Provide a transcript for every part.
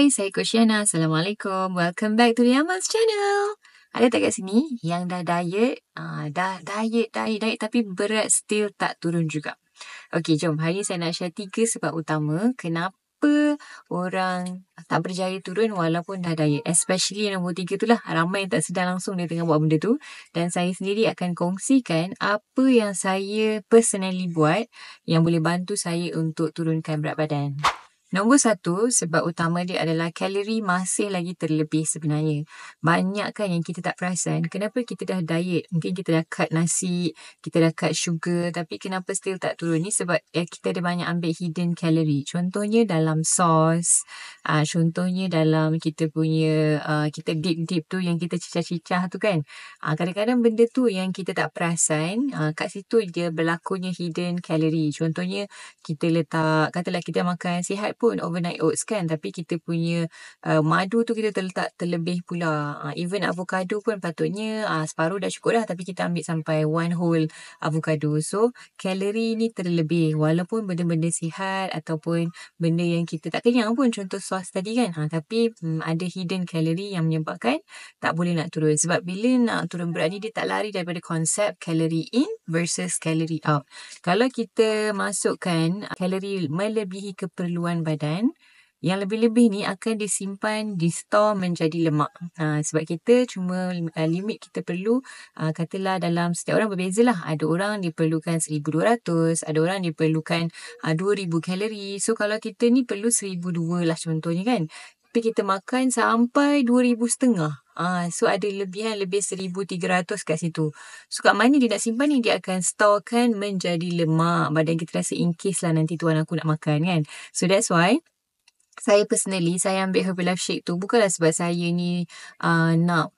Hai, saya Coach Yana. Assalamualaikum. Welcome back to the Amal's channel. Ada tak kat sini yang dah diet, dah diet tapi berat still tak turun juga? Okey, jom. Hari ni saya nak share 3 sebab utama kenapa orang tak berjaya turun walaupun dah diet. Especially yang nombor 3 tu lah. Ramai yang tak sedar langsung dia tengah buat benda tu. Dan saya sendiri akan kongsikan apa yang saya personally buat yang boleh bantu saya untuk turunkan berat badan. Nombor 1, sebab utama dia adalah kalori masih lagi terlebih sebenarnya. Banyak kan yang kita tak perasan. Kenapa kita dah diet? Mungkin kita dah cut nasi, kita dah cut sugar, tapi kenapa still tak turun? Ni sebab kita ada banyak ambil hidden calorie. Contohnya dalam sos, contohnya dalam kita punya, kita dip tu yang kita cicah-cicah tu kan. Kadang-kadang benda tu yang kita tak perasan, kat situ dia berlakunya hidden calorie. Contohnya kita letak, katalah kita makan sihat pun overnight oats kan, tapi kita punya madu tu kita terletak terlebih pula. Even avocado pun patutnya separuh dah cukup dah, tapi kita ambil sampai 1 whole avocado. So kalori ni terlebih walaupun benda-benda sihat ataupun benda yang kita tak kenyang pun, contoh sos tadi kan. Tapi ada hidden calorie yang menyebabkan tak boleh nak turun. Sebab bila nak turun berat ni dia tak lari daripada konsep kalori in versus kalori out. Kalau kita masukkan kalori melebihi keperluan badan, yang lebih-lebih ni akan disimpan di store menjadi lemak. Sebab kita cuma limit kita perlu, katalah dalam setiap orang berbeza lah. Ada orang diperlukan 1200, ada orang diperlukan 2000 kalori. So kalau kita ni perlu 1200 lah contohnya kan. Tapi kita makan sampai 2500. So ada lebihan lebih 1300 kat situ. So kat mana dia nak simpan ni? Dia akan storekan menjadi lemak. Badan kita rasa in case lah nanti tuan aku nak makan kan. So that's why saya personally, saya ambil Herbalife Shake tu bukanlah sebab saya ni nak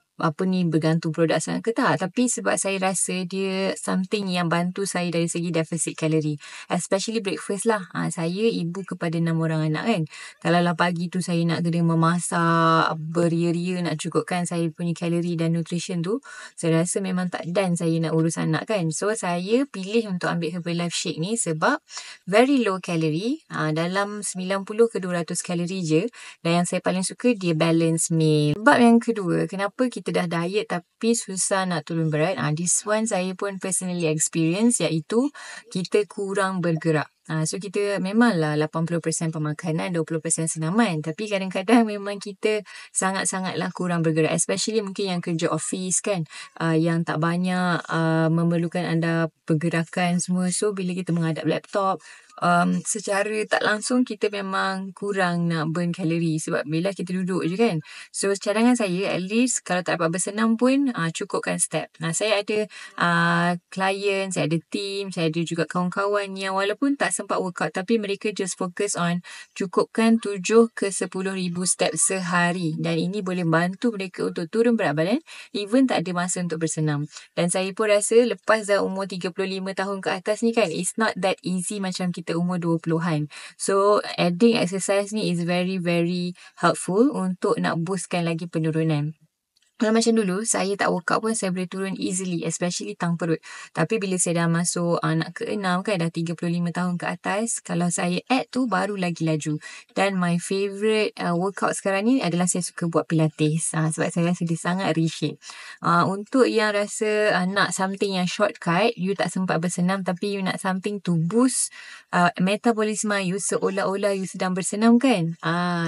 bergantung produk sangat ke tak, tapi sebab saya rasa dia something yang bantu saya dari segi deficit kalori, especially breakfast lah. Saya ibu kepada 6 orang anak kan. Kalau lah pagi tu saya nak kena memasak beria-ria nak cukupkan saya punya kalori dan nutrition tu, saya rasa memang tak done saya nak urus anak kan. So saya pilih untuk ambil Herbalife Shake ni sebab very low kalori, dalam 90 ke 200 kalori je. Dan yang saya paling suka dia balance meal. Sebab yang kedua, kenapa kita dah diet tapi susah nak turun berat? This one saya pun personally experience, iaitu kita kurang bergerak. So kita memanglah 80% pemakanan, 20% senaman. Tapi kadang-kadang memang kita sangat-sangatlah kurang bergerak. Especially mungkin yang kerja office kan, yang tak banyak memerlukan anda pergerakan semua. So bila kita menghadap laptop, secara tak langsung kita memang kurang nak burn kalori sebab bila kita duduk je kan. So cadangan saya, at least kalau tak dapat bersenam pun cukupkan step. Saya ada klien, saya ada team, saya ada juga kawan-kawan yang walaupun tak sempat workout tapi mereka just focus on cukupkan 7 ke 10,000 step sehari, dan ini boleh bantu mereka untuk turun berat badan even tak ada masa untuk bersenam. Dan saya pun rasa lepas dah umur 35 tahun ke atas ni kan, it's not that easy macam kita umur 20-an. So adding exercise ni is very very helpful untuk nak boostkan lagi penurunan. Kalau macam dulu, saya tak workout pun saya boleh turun easily, especially tang perut. Tapi bila saya dah masuk anak ke-6 kan, dah 35 tahun ke atas, kalau saya add tu baru lagi laju. Dan my favourite workout sekarang ni adalah saya suka buat pilates. Sebab saya rasa dia sangat reshape. Untuk yang rasa nak something yang shortcut, you tak sempat bersenam tapi you nak something to boost metabolisme you seolah-olah you sedang bersenam kan.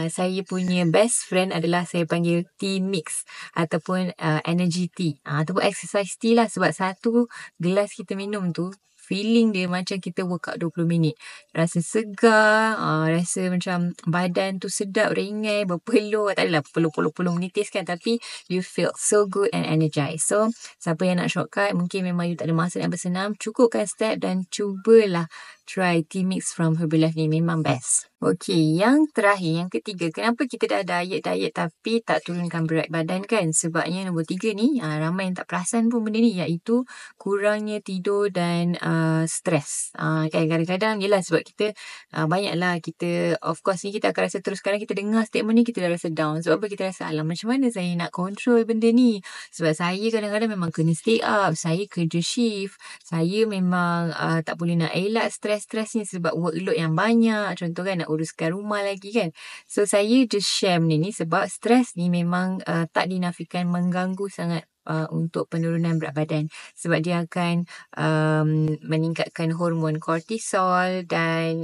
Saya punya best friend adalah saya panggil tea mix ataupun energy tea, ataupun exercise tea lah. Sebab satu gelas kita minum tu, feeling dia macam kita workout 20 minit. Rasa segar, rasa macam badan tu sedap, ringan, berpeluh. Tak adalah peluh-peluh menitis kan, tapi you feel so good and energized. So, siapa yang nak shortcut, mungkin memang you tak ada masa nak bersenam, cukupkan step dan cubalah try tea mix from Herbalife ni, memang best. Okey, yang terakhir, yang ketiga, kenapa kita dah diet tapi tak turunkan berat badan kan? Sebabnya nombor 3 ni, ramai yang tak perasan pun benda ni, iaitu kurangnya tidur dan stres. Kan kadang-kadang, yelah sebab kita banyaklah kita, of course ni kita akan rasa terus sekarang kita dengar statement ni kita dah rasa down. Sebab apa? Kita rasa alam macam mana saya nak control benda ni? Sebab saya kadang-kadang memang kena stay up, saya kerja shift, saya memang tak boleh nak elak stres stres ni sebab workload yang banyak. Contoh kan nak uruskan rumah lagi kan. So saya just share benda ni sebab stres ni memang tak dinafikan mengganggu sangat untuk penurunan berat badan sebab dia akan meningkatkan hormon kortisol dan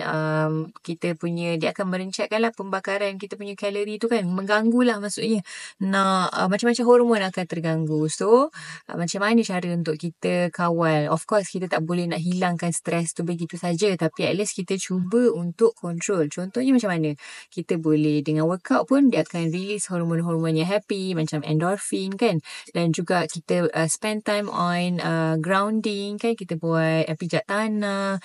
dia akan merencatkanlah pembakaran kita punya kalori tu kan, mengganggulah maksudnya nak macam-macam hormon akan terganggu. So macam mana cara untuk kita kawal? Of course kita tak boleh nak hilangkan stres tu begitu saja, tapi at least kita cuba untuk control. Contohnya macam mana? Kita boleh dengan workout pun dia akan release hormon-hormon yang happy macam endorphin kan, dan juga kita spend time on grounding kan, kita buat pijat tanah,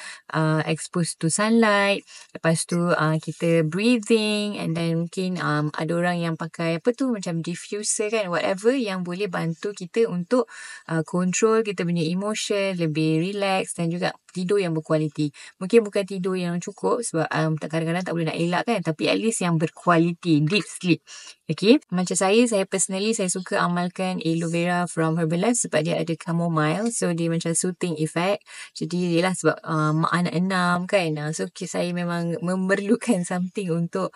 expose to sunlight, lepas tu kita breathing, and then mungkin ada orang yang pakai macam diffuser kan, whatever yang boleh bantu kita untuk control kita punya emotion, lebih relax dan juga tidur yang berkualiti. Mungkin bukan tidur yang cukup sebab kadang-kadang tak boleh nak elak kan, tapi at least yang berkualiti, deep sleep. Okay, macam saya personally saya suka amalkan aloe vera from Herbalife sebab dia ada chamomile, so dia macam soothing effect. Jadi dia lah sebab mak anak 6 kan, so saya memang memerlukan something untuk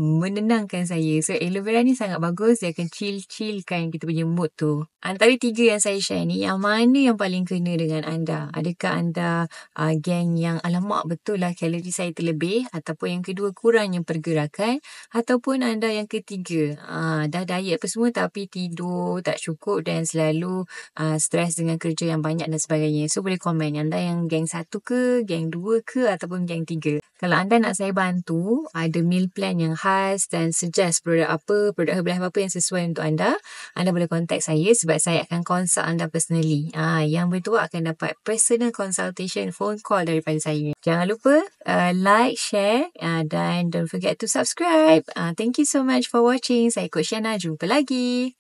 menenangkan saya. So aloe vera ni sangat bagus, dia akan chillkan kita punya mood tu. Antara 3 yang saya share ni, yang mana yang paling kena dengan anda? Adakah anda geng yang alamak betul lah kalori saya terlebih, ataupun yang kedua kurangnya pergerakan, ataupun anda yang ketiga dah diet apa semua tapi tidur tak cukup dan selalu stres dengan kerja yang banyak dan sebagainya. So boleh komen anda yang geng 1 ke, geng 2 ke, ataupun geng 3. Kalau anda nak saya bantu, ada meal plan yang khas dan suggest produk Herbalife apa yang sesuai untuk anda boleh contact saya sebab saya akan consult anda personally. Yang betul akan dapat personal consultation phone call daripada saya. Jangan lupa like, share dan don't forget to subscribe. Thank you so much for watching. Saya Coach Shana. Jumpa lagi.